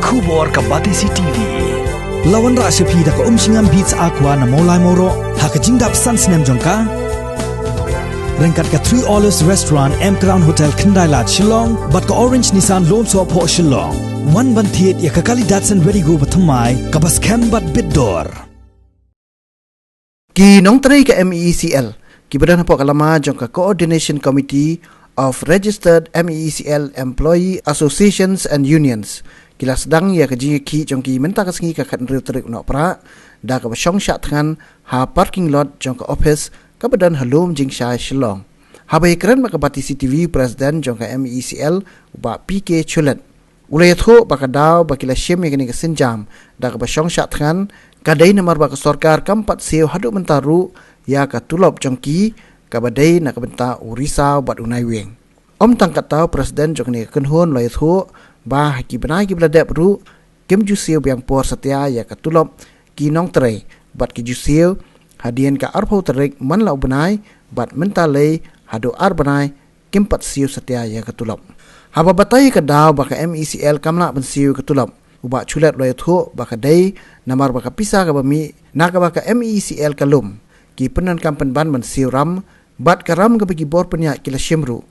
Kubor ka Batisi TV. Lawan ra sepi da ka singam beats aqua na molai moro ha ka jingdap sunsnem jongka. Rengkat ka 3 Olives Restaurant M Crown Hotel Kendai Lat Shillong bat ka Orange Nissan Loan So Po Shillong. One bantiet ya ka kali Datsun Ready Go batamai ka bas bat bidor. Ki nong tray ka MECL ki badan po kalama jong ka Coordination Committee of Registered MECL Employee Associations and Unions. Kila sedang ya ka jingi ki jong ki menta ka sengi ka khat riu terik nok pra da ka basong sya thangan ha parking lot jong ka office ka badan halum jing sya Shillong. Habai keren maka Batisi TV Presiden jong ka MECL ba PK Chulet. Ulay tho baka daw bakila syem ya kini ka senjam da ka basong sya thangan kadai namar ba ka sorkar kampat seo hadu mentaru ya ka tulop jong ki kabadai nak benta urisa bat unai weng. Om tangkat tahu Presiden jong ni kenhon loy tho ba ki benai ki bladap ru kem jusio biang por setia ya ka tulop ki nong tray bat ki jusio hadien ka arpo terik man lau benai bat mentalei hado ar benai kem pat sio setia ya ka tulop. Haba batai ka daw ba ka MECL kamla ben sio ka tulop. Uba chulet loy tho ba ka dai namar ba ka pisa ka bami nak ba ka MECL kalum ki penan kampen ban men sio ram bat karam ka bagi bor penya kila shimru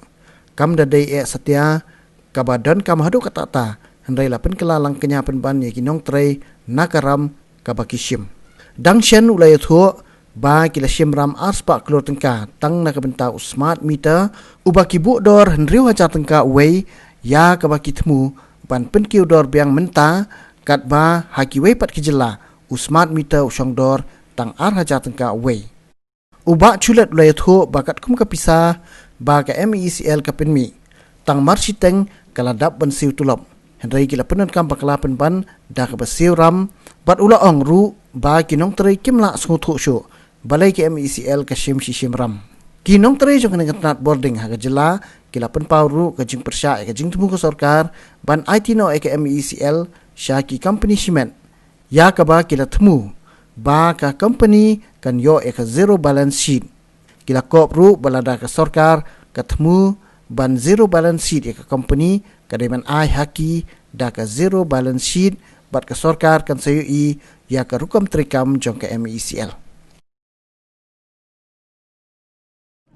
kam da dai setia ka badan kam hadu ka tata handai lapen kelalang kenya penban ye kinong tray nakaram ka baki shim dang shen ulay tho ba kila shim ram arspa klor tengka tang na ka benta smart meter uba ki bu dor hendriu haja tengka wei ya ka baki temu ban pen kiu dor biang menta kat ba haki wei pat kijela smart meter usong dor tang ar haja tengka wei. Uba chulet ulay tho bakat kum kapisa ba ka MECL ka penmi tang marsiteng kaladap ban siu tulop hendrai kila penan kam bakla penban da ka basiu ram bat ula ong ru ba kinong tray kimla snguthu shu balai ka MECL ka shim shim ram kinong tray jong ngat boarding ha ka jela kila pen pauru ka jing persya ka jing temu ka sorkar ban IT no ka MECL syaki company cement ya ka ba kila temu ba ka company kan yo ka zero balance sheet kila kop ru balada ka sorkar katemu ban zero balance sheet ka company kadaiman ai haki da ka zero balance sheet bat ka sorkar kan sayu i ya ka rukam trikam jong ka MECL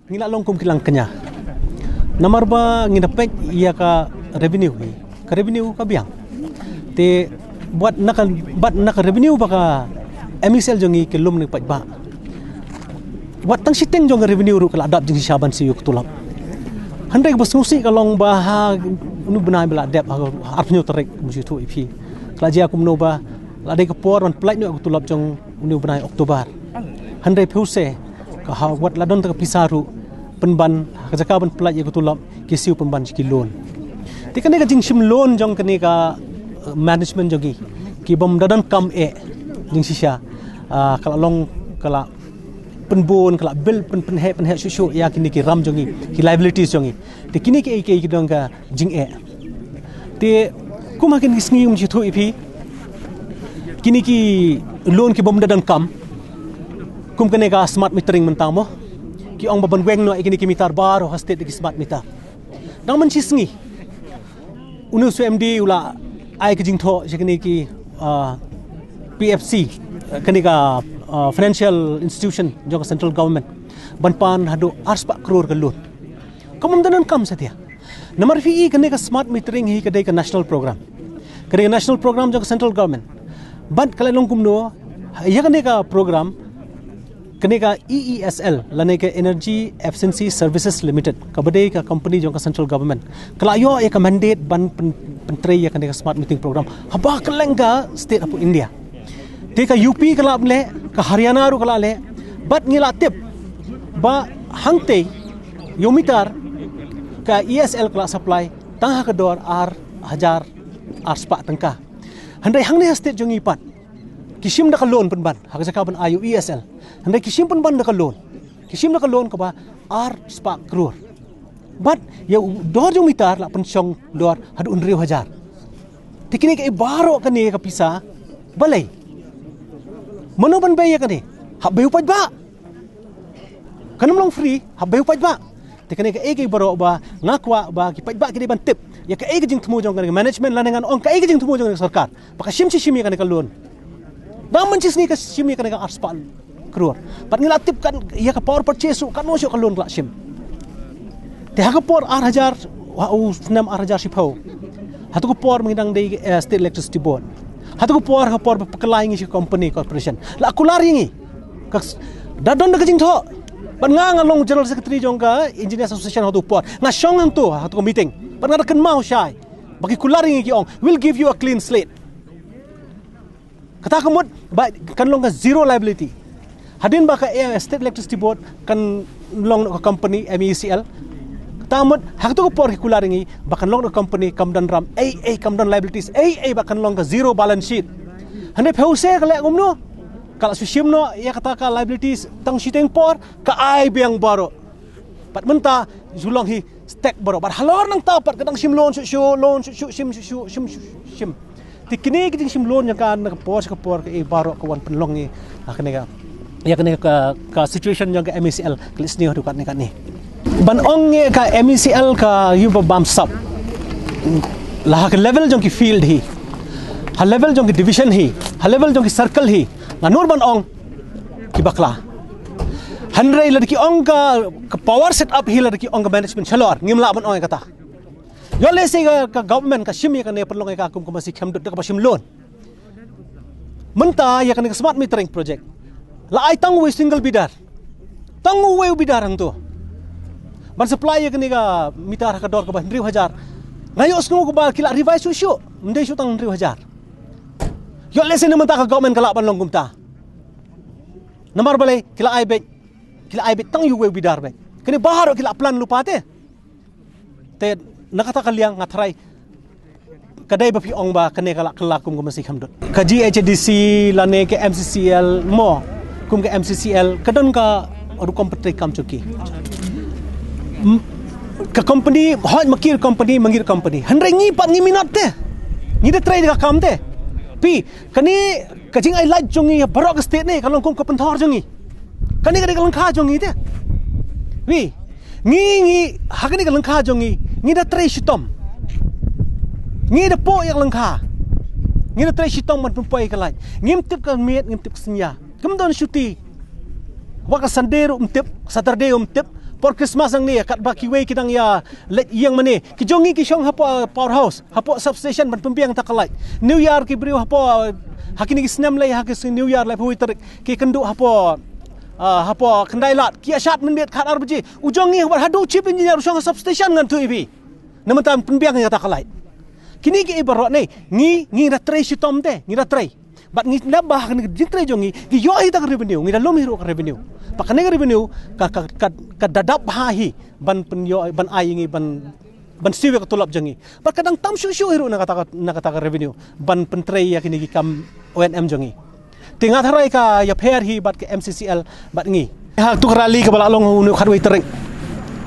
ngila longkum kilang kenya namar ba ngidapek ya ka revenue ka biang te buat nak revenue ba ka MECL jongi kelum ni pajba wat tang siteng jong revenue ru kala adap jing saban siu ketulap handai bas ngusi kalong bah unu benai bela adap arpnyo terik musi tu ipi kala ji aku menoba ladai ke por man plait nu aku tulap jong unu benai Oktober handai phuse ka wat ladon ta pisaru penban ka jaka ban plait aku tulap ki siu penban ki loan tikane ka jing sim loan jong kane ka management jogi ki bom dadan kam jing sisya kala long kala penbon kala bil penhe susu ya kini ki ram jongi ki liabilities jongi te kini ki dong ka jing te kumakin gisngi um jitu ipi kini ki loan ki bom dadan kam kum kene ka smart metering mentang mo ki ong baban weng no kini ki mitar baro ha state ki smart meter dang man chisngi unu su MD ula ai ki jing tho kini ki PFC kenika financial institution juga central government banpan hadu arspa crore ke loan kamu danan kam satia nomor fi kenika smart metering hi kedai ke national program juga central government ban kala longkum no ya kenika program kenika EESL lane ke energy efficiency services limited kabadai ka company juga central government kala yo ya ka mandate ban pentri ya kenika smart metering program haba kelengga state of India Teka UP kala le ka Haryana ru kala le bat ngila tip ba hangte yomitar ka ESL kala supply tang ka dor ar hajar arspa tangka handai hangne state jongi pat kisim da ka loan penban ha ka ban ayu ESL handai kisim penban da ka loan ka ba ar spa crore bat ya dor yomitar la pensong dor hadu unriu hajar tikini ka ibaro ka ni ka pisa balai Mano ban bayar kan ni? Hak bayar upaj ba? Kanam long free, hak bayar upaj ba? Tekane ka egi baro ba ngakwa ba ki paj ba ki ban tip ya ka jing temu jong kan management la dengan ong ka jing temu jong sarkar baka shim kan ka loan dam mencis ni ka shim kan ka arspal keluar pat ngila tip kan ya ka power purchase kan no ka loan la shim te ha ka por 8000 wa u 6000 shipau hatu ko por mengidang dei state electricity board hatu ko por pekelai ngi company corporation la kulari ngi ka dadon da jing tho ban nga long general secretary jong ka engineers association hatu por nga shong ang tu hatu ko meeting ban nga kan mau syai bagi kulari ngi ong will give you a clean slate kata kamut ba kan long ka zero liability hadin ba ka state electricity board kan long ka company MECL tamut hak tu ko por kulari ngi bakan long ka company kamdan ram kamdan liabilities bakan long ka zero balance sheet hande pause ka le ngumno kalau susim no ya kata ka liabilities tang shiteng por ka ai biang baro pat menta zulong hi stack baro bat halor nang ta pat kadang sim loan sim tikini kiting sim loan yang kan ka por ka baro ka wan penlong ni akne ka ya kene ka situation yang ka MECL klis ni kan ni ban ong ka MECL ka yuba bam sap lah ka level jong ki field hi ha level jong ki division hi ha level jong ki circle hi nganur ban ong ki bakla hanrei ladki ong ka power set up hi ladki ong ka management chalor ngimla ban ong kata yo le se ka government ka shimi ka ne perlong ka kum masih khamdut ka pasim loan menta ya kan ka smart metering project la ai tang we single bidar tang we bidar ang tu ban supply ya kan ka mitar ka dor ka ban 1000 ngayo sku ko ba kila revise shu mende shu tang 1000 yo lesen menta ka government kala ban longum ta namar balai kila ai bet tang yu we bidar be kini bahar kila plan lupa te nakata kaliang ngatrai kadai ba pi ong ba kene kala kum masih khamdut ka GHDC lane ke MCCL mo kum ke MCCL kadon ka ru kompetri kam chuki ka company hoj makir company handrai ngi pat ngi minat te ngi de try ka kam te pi kani kajing ai light jongi barok state ne kalong kum ka penthor jongi kani ka kalong kha jongi te wi ngi hakani kalong kha jongi ngi de try shitom ngi de po yak lang kha ngi de try shitom man poi ka lai ngim tip ka miet ngim tip senya kum don shuti waka sunday tip saturday tip por Christmas ang ni kat ba kiwe kitang ya let yang mane ki jongi ki shong hapo powerhouse hapo substation ban pembiang takalai new year ki brio hapo hakini ki snam lai hakis new year lai hui tarik ki kendu hapo kendai lat ki asyat menbiat khat arbaji ujongi hapo hadu chief engineer shong substation ngan tu ibi namatam pembiang ya takalai kini ki ibarot ni ngi ra tray shitom te ngi ra tray bat ngi nabah kan jintre jongi ki yo hi tak revenue ngi dalom hiro ka revenue pakane ka revenue ka dadap bahi ban penyo ban ai ngi ban siwe ka tulap jongi bat kadang tam shu hiro na kata ka revenue ban pentre ya kini ki kam ONM jongi tinga tharai ka ya pair hi bat ke MCCL bat ngi ha tu rally ka balalong unu kharwai tereng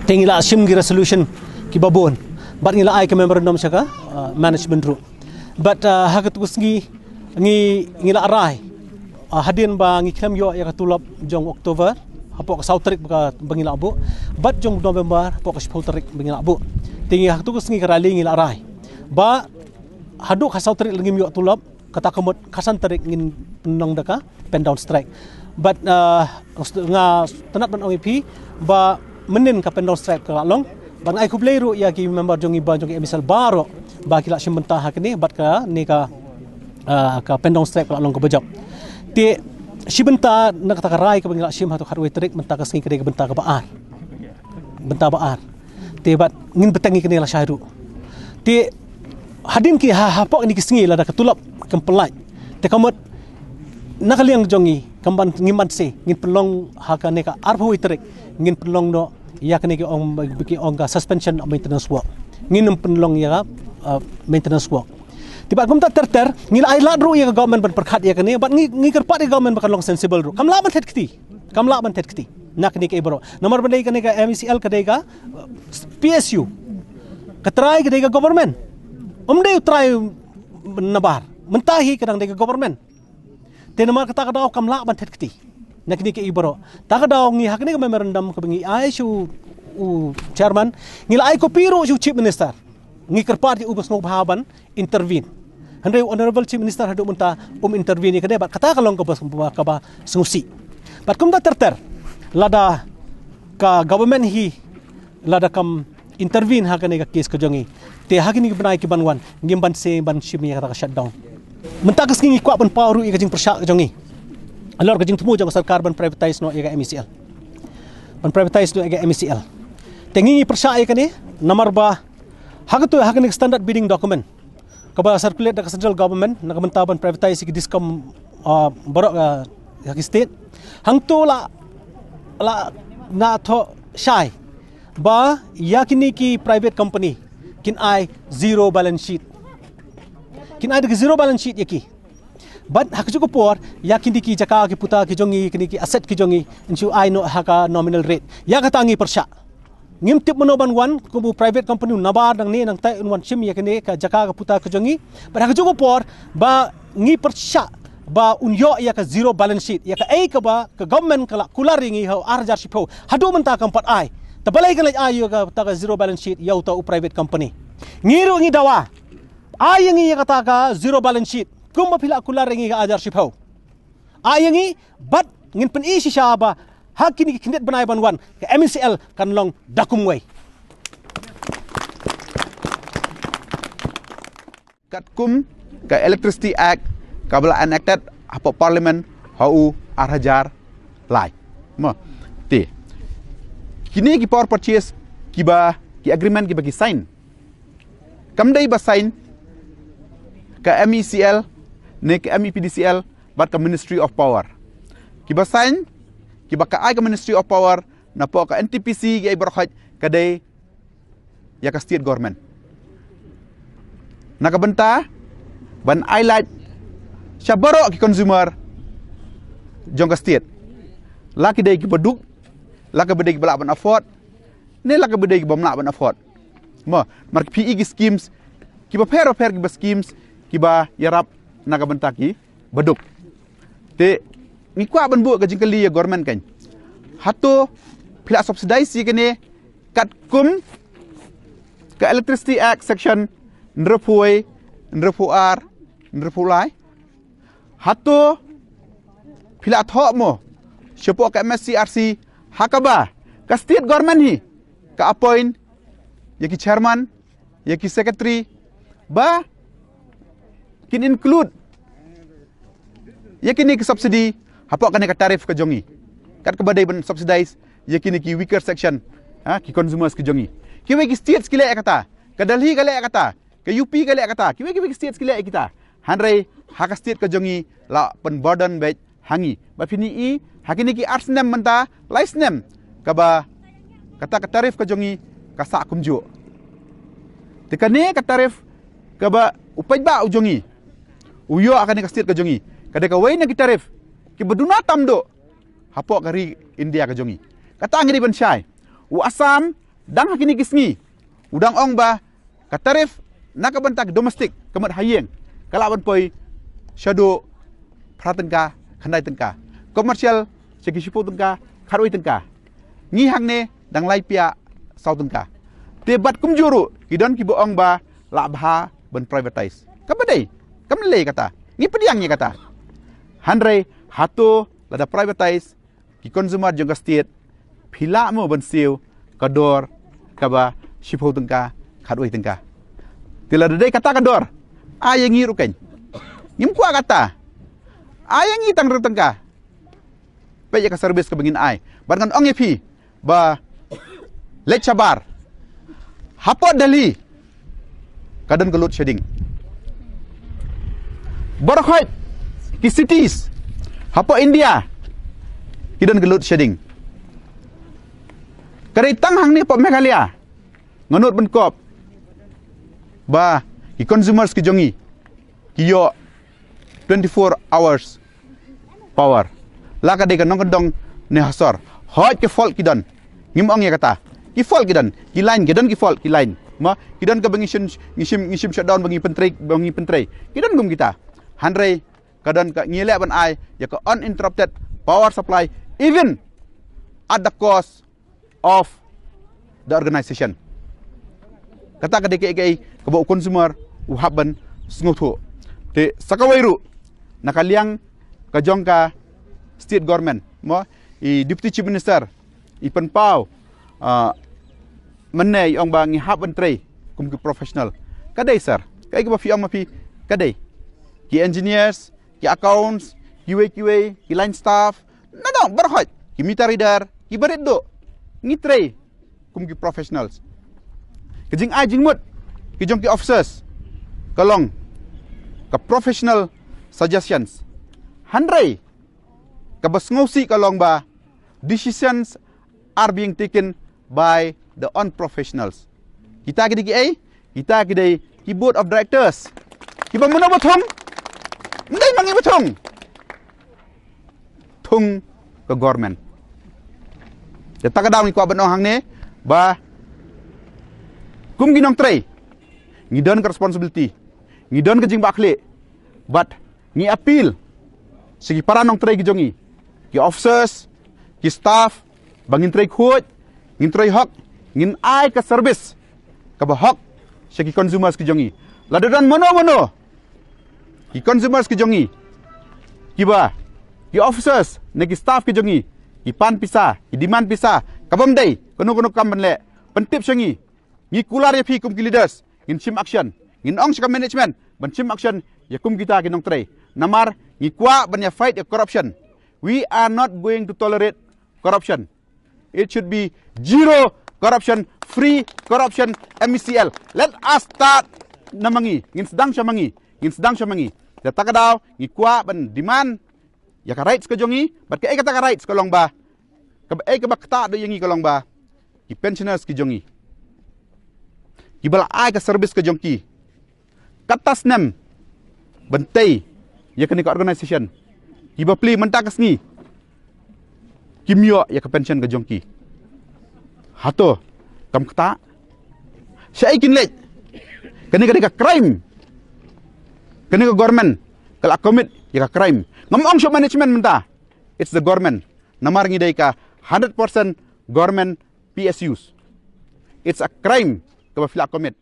tingila sim gi resolution ki babon bat ngi la ai ka memorandum saka management ru but hakat ngi la arai hadin ba ngi klem yo ya katulap jong Oktober hapo ka sautrik ba bangi la abu bat jong November hapo ka sautrik bangi la abu tingi hak tu ngi karali ngi la arai ba hadu ka sautrik lagi yo tulap kata kemut kasan tarik ngin penong daka pen down strike but nga tanat ban OEP ba menin ka pen down strike ka long ban ai kubleiru ya ki member jong iba jong emisal baro ba kila simentah hakni bat ka ni ka pendong strike kalau long ke bejap ti sibenta nak kata rai ke bangla sim hatu harwe trik menta ka sing ke benta baar ti bat ngin betangi ke la syairu ti hadin ki hapok ni kisingi la da ketulap kempelai te kamot nakaliang jongi kamban ngiman se ngin pelong hakane ka arbu trik ngin pelong no ya kene ki ong ka suspension of maintenance work ngin pelong ya maintenance work tiba kum tak terter ngila ai ladru ya government ban perkhat ya kani bat ngi kerpat ya government bakan long sensible ru kamla ban tet kiti nak ni ke bro nomor bandai kani ka MECL kadai ka PSU katrai kadai ka government umdai try nabar mentahi kadang dai ka government te nomor kata ka daw kamla ban tet kiti nak ni ke bro tak daw ngi hakni ka memorandum ka bingi ai su chairman ngila ai ko piro su chief minister ngikar parti ubas ngau bahaban intervene. Handai honorable chief minister hadu munta intervene kade bat kata kalong ka ba sengusi. Bat kumda terter lada ka government hi lada kam intervene hakane ka case ka jongi. Te hakini banai ki banwan ngimban se ban shimi ka shutdown. Mentakas ngi kwa ban pauru i ka jing persyak jongi. Alor ka jing tumu jang sarkar ban privatize no ega MECL. Ban privatize no ega MECL. Tengi persyak kane nomor ba hagatu hakani standard bidding document. Kaba circulate da central government nakamentaban privatize ki discom borok ka state hang to la na tho shai ba yakini ki private company kin ai zero balance sheet kin ai zero balance sheet yaki but hakju ko por yakini ki jaka ki puta ki jongi kini ki asset ki jongi insu ai no haka nominal rate yakatangi persya ngim tip manoban wan kubu private company nabar nang ni nang tai wan sim yakini ka jaka ka puta ka jongi but hakju ko por ba ngi persya ba unyo ya ka zero balance sheet ya ka ai ka ba ka government kala kulari ngi ha arjar sipo hadu menta kam pat ai tabalai ka ai ka ta ka zero balance sheet yau ta u private company ngiru ngi dawa ai ngi ya ka ka zero balance sheet kumba pila kulari ngi ka arjar sipo ai ngi but ngin pen isi syaba hakini ki kindet banai banwan ka MECL kan long dakum way Katkum ka Electricity Act kabla enacted apa parliament hau arhajar lai ma te kini ki power purchase kiba ki agreement kiba ki sign kamdai ba sign ka MECL ne ka MEPDCL bat ka Ministry of Power kiba sign kiba ka ai ka Ministry of Power na po ka NTPC gi berhaj kadai ya ka state government nakabenta ban highlight syabaro ki consumer jong ka state laki dai ki baduk laki bedai ki balak ban afford ne laki bedai ki bamlak ban afford ma mar PE ki schemes ki ba per ki ba schemes ki ba yarap nakabenta ki baduk te ni kwa ban bu ka jingkali ya government kan hato pila subsidize si kene kat kum ka Electricity Act section nrepuai nrepuar nrepulai hato pila thok mo sepo ka MSCRC hakaba ka state government hi ka appoint yaki chairman yaki secretary ba kin include yaki ni ki subsidy hapo ka ni ka tarif ka jongi kat ka badai ban subsidize yaki ni ki weaker section ki consumers ki jongi ki we ki states ki le kata ka Delhi ka le kata ka UP ka le kata ki we ki states ki le kita hanrai haka state ka jongi la pen burden be hangi ba fini i hakini ki arts nem menta lice nem ka ba kata ka tarif ka jongi ka sa kumju tekane ka tarif ka ba upaj ba ujongi uyo akan ka state ka jongi kada ka wai na ki tarif ki baduna tamdo hapo kari India ka jongi kata ngiri ban syai u Assam dang hakini kisngi udang ong ba ka tarif nakabantak domestic kemat hayeng kalaban poi shadow pratengka khandai tengka commercial segi sipu tengka kharoi tengka ngi hangne dang lai pia sau tengka tebat kumjuru kidon ki boong ba la bha ban privatize kabadai kamle kata ngi pediangnya kata handrai hato lada privatize ki consumer jong state phila mo ban siu kador kaba sipu tengka kharoi tengka tila dai kata kador ayangi ruken ngim kwa kata ayangi tang tengka pe ya ka service ka bangin ai barngan ong epi ba let chabar hapo Delhi kadan ka load shedding borkhoi ki cities hapo India kidan ka load shedding kare tang hang ni po Meghalaya nganut ban kop ba ki consumers ki jongi ki yo 24 hours power la ka de ka nong dong ne hasor hoj ke fault ki don ngim ong ya kata ki fault ki don ki line ki don ki fault ki line ma ki don ka bangi ngishim shutdown bangi pentrei ki don gum kita handrai ka don ka ngile ban ai ya ka uninterrupted power supply even at the cost of the organization kata ka DKI ka bo consumer uhaban sngotu te sakawairu nakaliang ka jongka state government mo I deputy chief minister I penpau menai ong ba ngi haban tray kum ki professional kadai sir kai ka fi mapi kadai ki engineers ki accounts QA ki line staff no berhot ki meter reader ki berit do ngi tray kum ki professionals kejing ajing mut ki jong ki officers kalong ka professional suggestions handrai ka basngosi kalong ba decisions are being taken by the unprofessionals kita kidi ai kita kidi ki board of directors ki ba muna bathong ndai mangi bathong thung ka government ya takadaw ni ko banong hang ne ba kum ginong tray ngidon ka responsibility ngidon ka jing bakle but ngi appeal sigi para nong tray gijongi ki officers ki staff bangin tray khut ngin tray hok ngin ai ka service ka ba hok sigi consumers gijongi ladadan mono ki consumers gijongi ki ba ki officers ne ki staff gijongi ki pan pisa ki demand pisa kabam dai kono kam banle pentip sangi ngi kular ya fi kum ki leaders ngin sim action ngin ong ska management ban sim action ya kum kita ginong tray namar ngi kwa ban ya fight ya corruption we are not going to tolerate corruption it should be zero corruption free corruption MECL let us start namangi ngin sedang syamangi ya takadaw ngi kwa ban demand ya ka rights ka jongi bat ka kata ka rights ka long ba ka bakta do yangi ka long ba ki pensioners ki jongi Kibala ai ka service ka jongki katas nem bentai ya kini ka organisation kiba pli mentakas ni kimyo ya ka pension ka jongki hato kam kata syai kinlet kini ka crime kini ka government kala commit ya ka crime ngamong syo management menta it's the government namar ngidai ka 100% government PSUs it's a crime ka fila commit